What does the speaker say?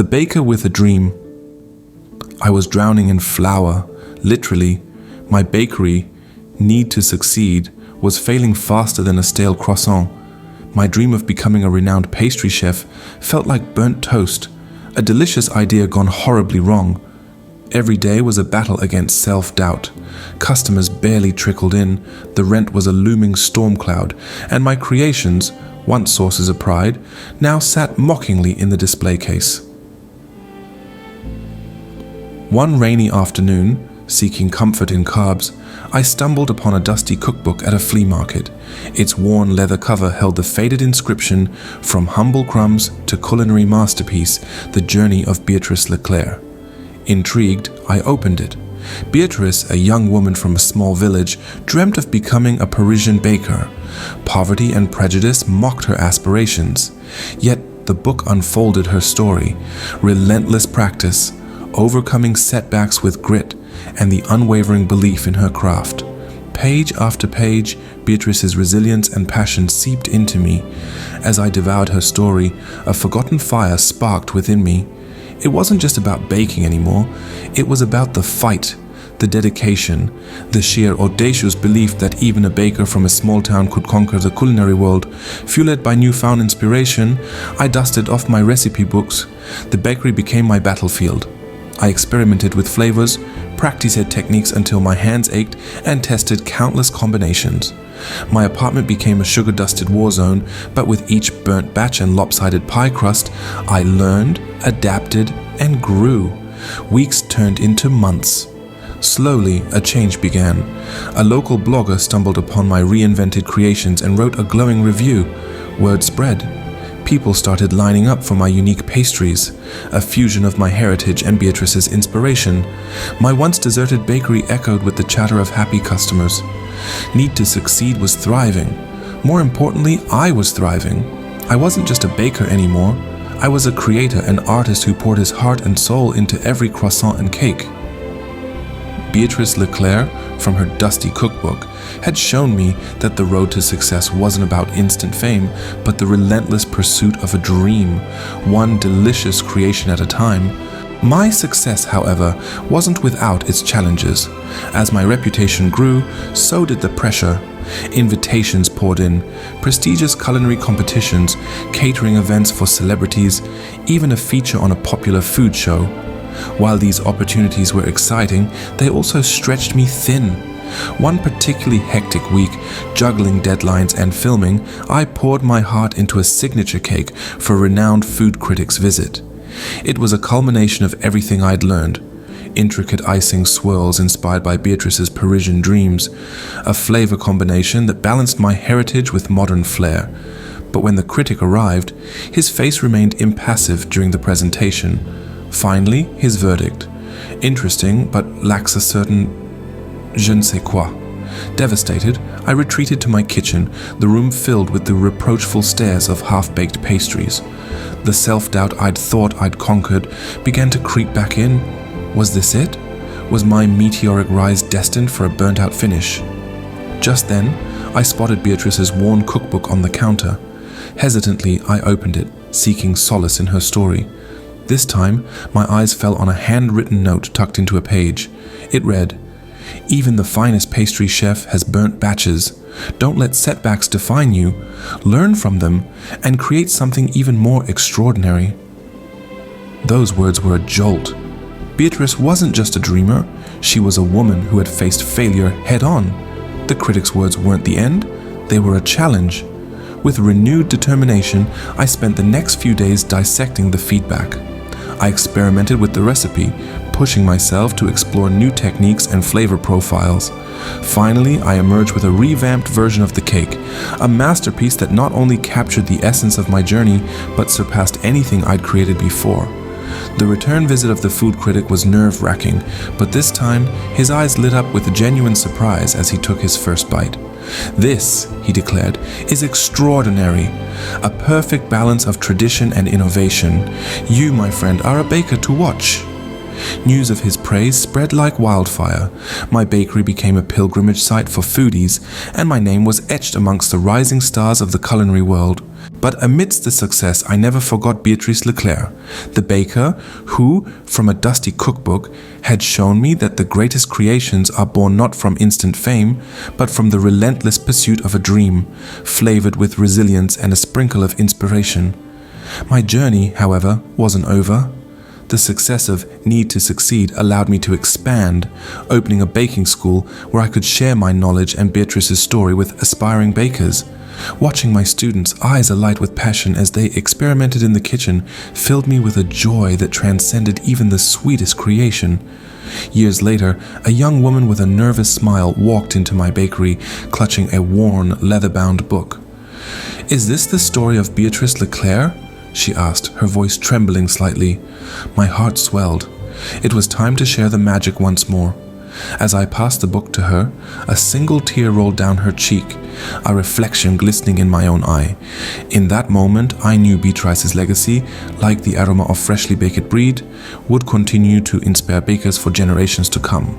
The baker with a dream. I was drowning in flour, literally. My bakery, need to succeed, was failing faster than a stale croissant. My dream of becoming a renowned pastry chef felt like burnt toast, a delicious idea gone horribly wrong. Every day was a battle against self-doubt. Customers barely trickled in, the rent was a looming storm cloud, and my creations, once sources of pride, now sat mockingly in the display case. One rainy afternoon, seeking comfort in carbs, I stumbled upon a dusty cookbook at a flea market. Its worn leather cover held the faded inscription, "From humble crumbs to culinary masterpiece, the journey of Beatrice Leclerc." Intrigued, I opened it. Beatrice, a young woman from a small village, dreamt of becoming a Parisian baker. Poverty and prejudice mocked her aspirations. Yet the book unfolded her story: relentless practice, overcoming setbacks with grit, and the unwavering belief in her craft. Page after page, Beatrice's resilience and passion seeped into me. As I devoured her story, a forgotten fire sparked within me. It wasn't just about baking anymore, it was about the fight, the dedication, the sheer audacious belief that even a baker from a small town could conquer the culinary world. Fueled by newfound inspiration, I dusted off my recipe books. The bakery became my battlefield. I experimented with flavors, practiced techniques until my hands ached, and tested countless combinations. My apartment became a sugar-dusted war zone, but with each burnt batch and lopsided pie crust, I learned, adapted, and grew. Weeks turned into months. Slowly, a change began. A local blogger stumbled upon my reinvented creations and wrote a glowing review. Word spread. People started lining up for my unique pastries, a fusion of my heritage and Beatrice's inspiration. My once deserted bakery echoed with the chatter of happy customers. Need to Succeed was thriving. More importantly, I was thriving. I wasn't just a baker anymore. I was a creator, an artist who poured his heart and soul into every croissant and cake. Beatrice Leclerc, from her dusty cookbook, had shown me that the road to success wasn't about instant fame, but the relentless pursuit of a dream, one delicious creation at a time. My success, however, wasn't without its challenges. As my reputation grew, so did the pressure. Invitations poured in, prestigious culinary competitions, catering events for celebrities, even a feature on a popular food show. While these opportunities were exciting, they also stretched me thin. One particularly hectic week, juggling deadlines and filming, I poured my heart into a signature cake for a renowned food critic's visit. It was a culmination of everything I'd learned. Intricate icing swirls inspired by Beatrice's Parisian dreams, a flavor combination that balanced my heritage with modern flair. But when the critic arrived, his face remained impassive during the presentation. Finally, his verdict: interesting, but lacks a certain je ne sais quoi. Devastated, I retreated to my kitchen, the room filled with the reproachful stares of half-baked pastries. The self-doubt I'd thought I'd conquered began to creep back in. Was this it? Was my meteoric rise destined for a burnt-out finish? Just then, I spotted Beatrice's worn cookbook on the counter. Hesitantly, I opened it, seeking solace in her story. This time, my eyes fell on a handwritten note tucked into a page. It read, "Even the finest pastry chef has burnt batches. Don't let setbacks define you. Learn from them and create something even more extraordinary." Those words were a jolt. Beatrice wasn't just a dreamer. She was a woman who had faced failure head-on. The critic's words weren't the end. They were a challenge. With renewed determination, I spent the next few days dissecting the feedback. I experimented with the recipe, pushing myself to explore new techniques and flavor profiles. Finally, I emerged with a revamped version of the cake, a masterpiece that not only captured the essence of my journey, but surpassed anything I'd created before. The return visit of the food critic was nerve-wracking, but this time, his eyes lit up with genuine surprise as he took his first bite. "This," he declared, "is extraordinary. A perfect balance of tradition and innovation. You, my friend, are a baker to watch." News of his praise spread like wildfire. My bakery became a pilgrimage site for foodies, and my name was etched amongst the rising stars of the culinary world. But amidst the success, I never forgot Beatrice Leclerc, the baker who, from a dusty cookbook, had shown me that the greatest creations are born not from instant fame, but from the relentless pursuit of a dream, flavored with resilience and a sprinkle of inspiration. My journey, however, wasn't over. The success of Need to Succeed allowed me to expand, opening a baking school where I could share my knowledge and Beatrice's story with aspiring bakers. Watching my students' eyes alight with passion as they experimented in the kitchen filled me with a joy that transcended even the sweetest creation. Years later, a young woman with a nervous smile walked into my bakery, clutching a worn, leather-bound book. "Is this the story of Beatrice Leclerc?" she asked, her voice trembling slightly. My heart swelled. It was time to share the magic once more. As I passed the book to her, a single tear rolled down her cheek, a reflection glistening in my own eye. In that moment, I knew Beatrice's legacy, like the aroma of freshly baked bread, would continue to inspire bakers for generations to come.